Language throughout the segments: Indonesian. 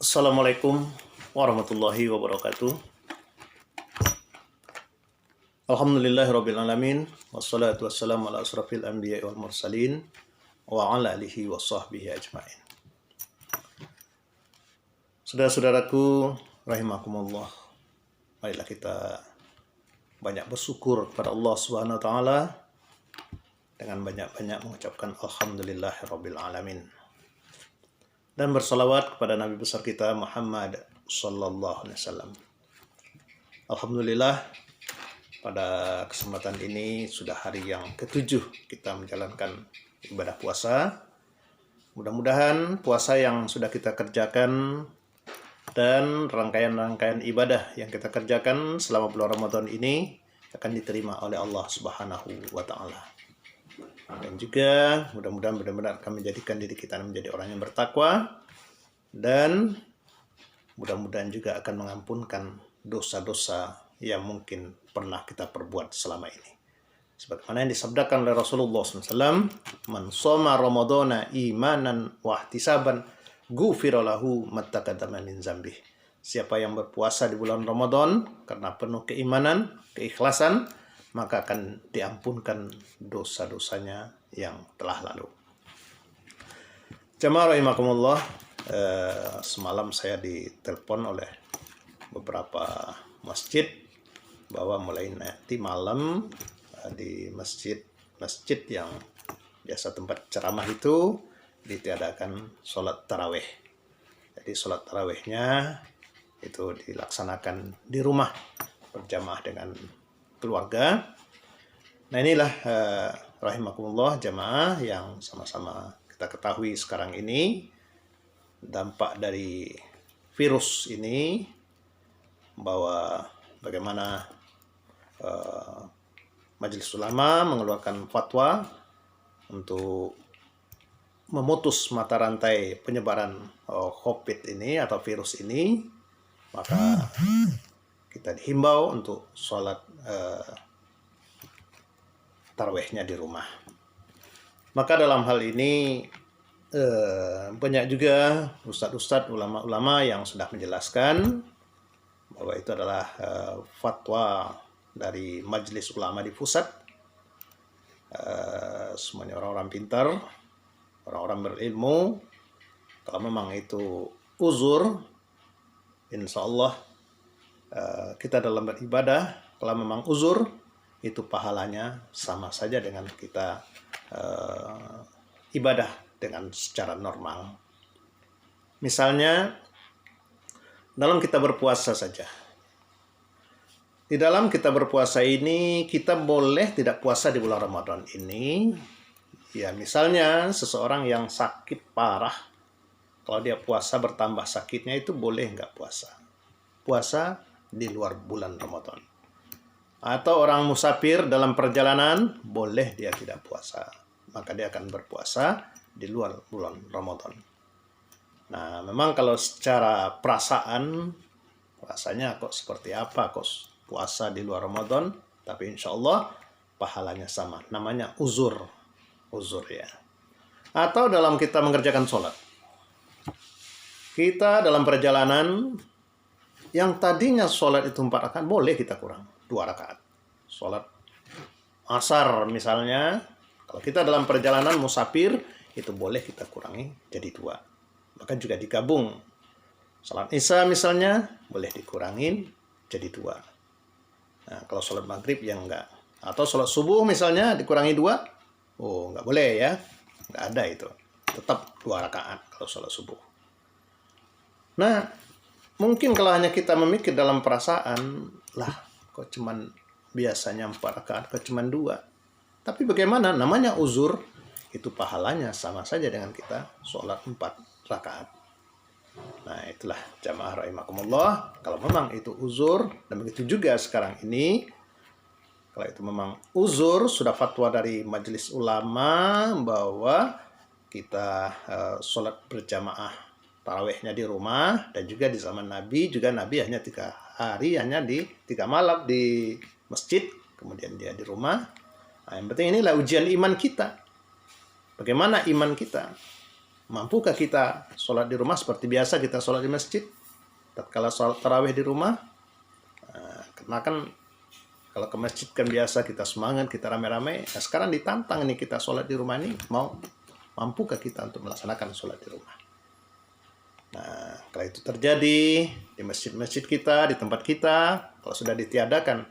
Assalamualaikum warahmatullahi wabarakatuh. Alhamdulillahirrabbilalamin. Wassalatu wassalamu ala asrafil anbiya wal mursalin wa ala alihi wa sahbihi ajma'in. Saudara-saudaraku rahimakumullah, marilah kita banyak bersyukur kepada Allah Subhanahu wa taala dengan banyak-banyak mengucapkan alhamdulillahirabbil alamin. Dan bersalawat kepada Nabi besar kita Muhammad sallallahu alaihi wasallam. Alhamdulillah, pada kesempatan ini sudah hari yang ke-7 kita menjalankan ibadah puasa. Mudah-mudahan puasa yang sudah kita kerjakan dan rangkaian-rangkaian ibadah yang kita kerjakan selama bulan Ramadan ini akan diterima oleh Allah Subhanahu wa taala. Dan juga mudah-mudahan benar-benar akan menjadikan diri kita menjadi orang yang bertakwa, dan mudah-mudahan juga akan mengampunkan dosa-dosa yang mungkin pernah kita perbuat selama ini. Sebagaimana yang disabdakan oleh Rasulullah SAW, "Man shoma Ramadana imanan wa ihtisaban, ghufira lahu ma taqaddama min dzambih." Siapa yang berpuasa di bulan Ramadan karena penuh keimanan, keikhlasan, maka akan diampunkan dosa-dosanya yang telah lalu. Jamaah rahimakumullah, semalam saya ditelepon oleh beberapa masjid bahwa mulai nanti malam di masjid yang biasa tempat ceramah itu ditiadakan sholat tarawih. Jadi sholat tarawihnya itu dilaksanakan di rumah berjamaah dengan keluarga. Nah inilah rahimakumullah jamaah yang sama-sama kita ketahui sekarang ini dampak dari virus ini, bahwa bagaimana Majelis Ulama mengeluarkan fatwa untuk memutus mata rantai penyebaran COVID ini atau virus ini, maka kita dihimbau untuk sholat tarawihnya di rumah. Maka dalam hal ini banyak juga ustadz-ustadz, ulama-ulama yang sudah menjelaskan bahwa itu adalah fatwa dari Majelis Ulama di pusat. Semuanya orang-orang pintar, orang-orang berilmu. Kalau memang itu uzur, insya Allah kita dalam beribadah, kalau memang uzur, itu pahalanya sama saja dengan kita ibadah dengan secara normal. Misalnya, dalam kita berpuasa saja. Di dalam kita berpuasa ini, kita boleh tidak puasa di bulan Ramadan ini. Ya, misalnya seseorang yang sakit parah, kalau dia puasa bertambah sakitnya, itu boleh nggak puasa. Puasa di luar bulan Ramadan. Atau orang musafir dalam perjalanan, boleh dia tidak puasa. Maka dia akan berpuasa di luar bulan Ramadan. Nah, memang kalau secara perasaan, rasanya kok seperti apa kok puasa di luar Ramadan, tapi insya Allah pahalanya sama. Namanya uzur ya. Atau dalam kita mengerjakan sholat. Kita dalam perjalanan, yang tadinya sholat itu 4 rakaat, boleh kita kurang 2 rakaat. Sholat asar misalnya, kalau kita dalam perjalanan musafir, itu boleh kita kurangi jadi 2. Bahkan juga digabung. Sholat isya misalnya, boleh dikurangin jadi 2. Nah, kalau sholat maghrib ya enggak. Atau sholat subuh misalnya dikurangi 2, oh enggak boleh ya. Enggak ada itu. Tetap 2 rakaat kalau sholat subuh. Nah, mungkin kalau hanya kita memikir dalam perasaan, lah kok cuman biasanya 4 rakaat, kok cuman 2. Tapi bagaimana? Namanya uzur, itu pahalanya sama saja dengan kita sholat 4 rakaat. Nah itulah jamaah rahimakumullah, kalau memang itu uzur, dan begitu juga sekarang ini, kalau itu memang uzur, sudah fatwa dari Majelis Ulama bahwa kita sholat berjamaah tarawihnya di rumah, dan juga di zaman Nabi juga Nabi hanya 3 hari, hanya di 3 malam di masjid, kemudian dia di rumah. Nah, yang penting inilah ujian iman kita. Bagaimana iman kita? mampukah kita sholat di rumah seperti biasa kita sholat di masjid? Tatkala sholat tarawih di rumah, karena kan kalau ke masjid kan biasa kita semangat, kita rame-rame. Nah, sekarang ditantang nih kita sholat di rumah ini, mampukah kita untuk melaksanakan sholat di rumah? Nah, kalau itu terjadi di masjid-masjid kita, di tempat kita, kalau sudah ditiadakan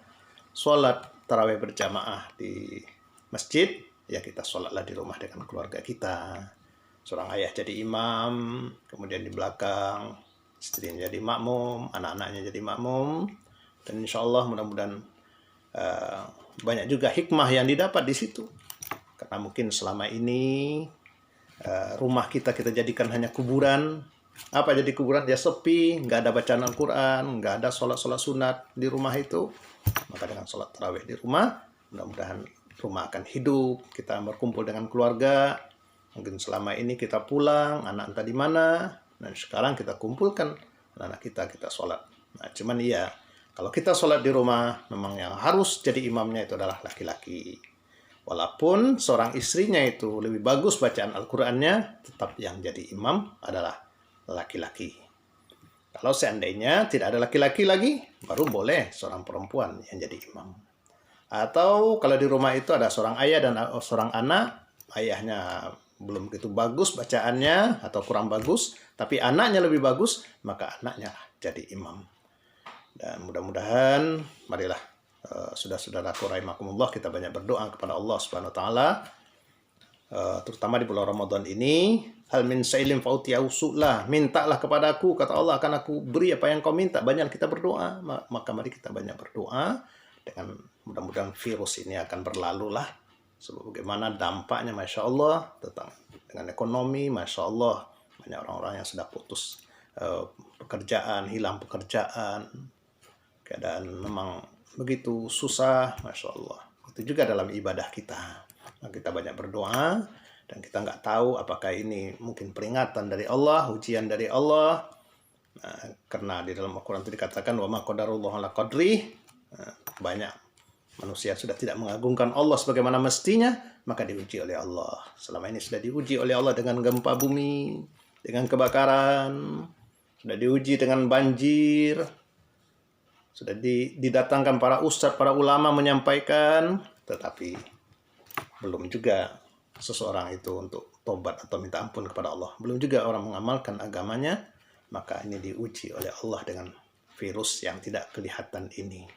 sholat tarawih berjamaah di masjid, ya kita sholatlah di rumah dengan keluarga kita. Seorang ayah jadi imam, kemudian di belakang istrinya jadi makmum, anak-anaknya jadi makmum, dan insya Allah mudah-mudahan banyak juga hikmah yang didapat di situ. Karena mungkin selama ini rumah kita jadikan hanya kuburan. Apa jadi kuburan? Ya sepi, nggak ada bacaan Al-Quran, nggak ada sholat-sholat sunat di rumah itu. Maka dengan sholat tarawih di rumah, mudah-mudahan rumah akan hidup, kita berkumpul dengan keluarga. Mungkin selama ini kita pulang, anak entah di mana, dan sekarang kita kumpulkan anak kita sholat. Nah, cuman iya, kalau kita sholat di rumah, memang yang harus jadi imamnya itu adalah laki-laki. Walaupun seorang istrinya itu lebih bagus bacaan Al-Qurannya, tetap yang jadi imam adalah laki-laki. Kalau seandainya tidak ada laki-laki lagi, baru boleh seorang perempuan yang jadi imam. Atau kalau di rumah itu ada seorang ayah dan seorang anak, ayahnya belum begitu bagus bacaannya atau kurang bagus, tapi anaknya lebih bagus, maka anaknya jadi imam. Dan mudah-mudahan, marilah saudara-saudaraku rahimakumullah, kita banyak berdoa kepada Allah Subhanahu wa taala, terutama di bulan Ramadan ini. Hal min sailin fa'utiyahu su'lah, mintalah kepadaku, kata Allah, akan aku beri apa yang kau minta. Banyak kita berdoa, maka mari kita banyak berdoa, dengan mudah-mudahan virus ini akan berlalu lah. Sebab bagaimana dampaknya, Masya Allah, dengan ekonomi, Masya Allah, banyak orang-orang yang sudah putus pekerjaan, hilang pekerjaan, keadaan memang begitu susah, Masya Allah. Itu juga dalam ibadah kita. Nah, kita banyak berdoa, dan kita nggak tahu apakah ini mungkin peringatan dari Allah, ujian dari Allah. Nah, karena di dalam Al-Quran itu dikatakan, wa ma qadarullah ala qadri. Nah, banyak manusia sudah tidak mengagungkan Allah sebagaimana mestinya, maka diuji oleh Allah. Selama ini sudah diuji oleh Allah dengan gempa bumi, dengan kebakaran, sudah diuji dengan banjir, sudah didatangkan para ustadz, para ulama menyampaikan, tetapi belum juga seseorang itu untuk tobat atau minta ampun kepada Allah. Belum juga orang mengamalkan agamanya, maka ini diuji oleh Allah dengan virus yang tidak kelihatan ini.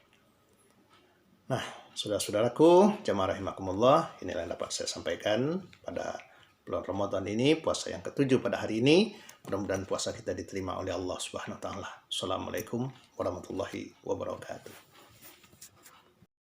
Nah, saudara-saudaraku, jamaah rahimakumullah, inilah yang dapat saya sampaikan pada bulan Ramadan ini, puasa yang ke-7 pada hari ini. Mudah-mudahan puasa kita diterima oleh Allah Subhanahu wa taala. Assalamualaikum warahmatullahi wabarakatuh.